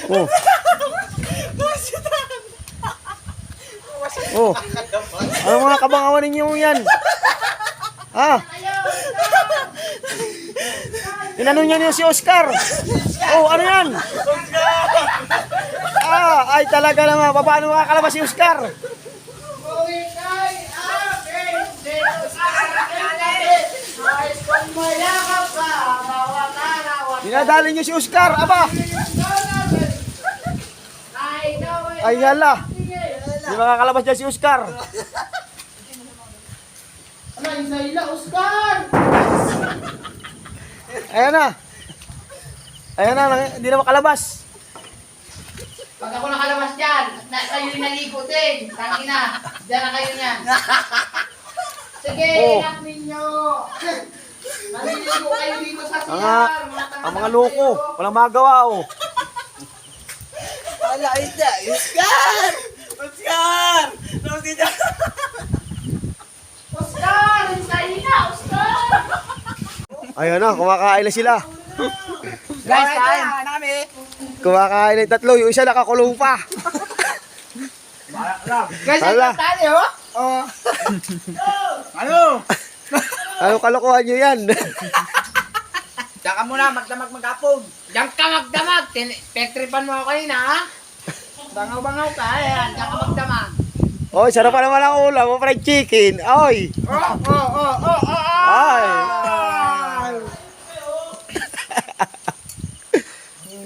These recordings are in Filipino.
Oh. Oh. Ano mga kabangawan ninyo yan? Ha? Inano niya niyo si Oscar? Oh, ano yan? Ay talaga naman. Paano makakalabas si Oscar? Dinadali niyo si Oscar, aba. Ay hala. Hindi makakalabas dyan si Oscar. Oscar! Ayan na. Ayan na, hindi na makalabas. Pag ako nakalabas dyan, kayo'y naligo din. Tangina, dyan na kayo niyan. Sige, Oh. inak ninyo. Naliligo kayo dito sa Ang, CR. ang mga loko, walang magawa oh. Wala ita, Oscar! Oscar! Oscar! Hintayin na, Oscar! Ayan na, kumakain na sila. Guys, kain! Namin! Kumakain na yung tatlo, yung isa nakakulong pa. Guys, Hala. tayo! Oh! Ano? Ano kalokohan nyo yan? Diyan ka muna, magdamag magapog. Diyan ka magdamag. Pektripan mo ako kanina, ha? Bangaw-bangaw ka, ayan. Diyan ka magdamag. Oy, sarap pa naman ang ulam, mo fried chicken. Oy! Ay!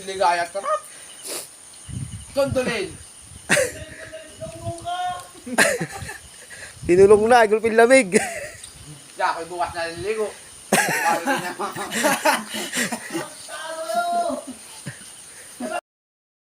Ligaya ka na. Kondolin. Tinulong na, gulpin lamig. Diyan, ako'y bukas na naliligo. Bawal din naman.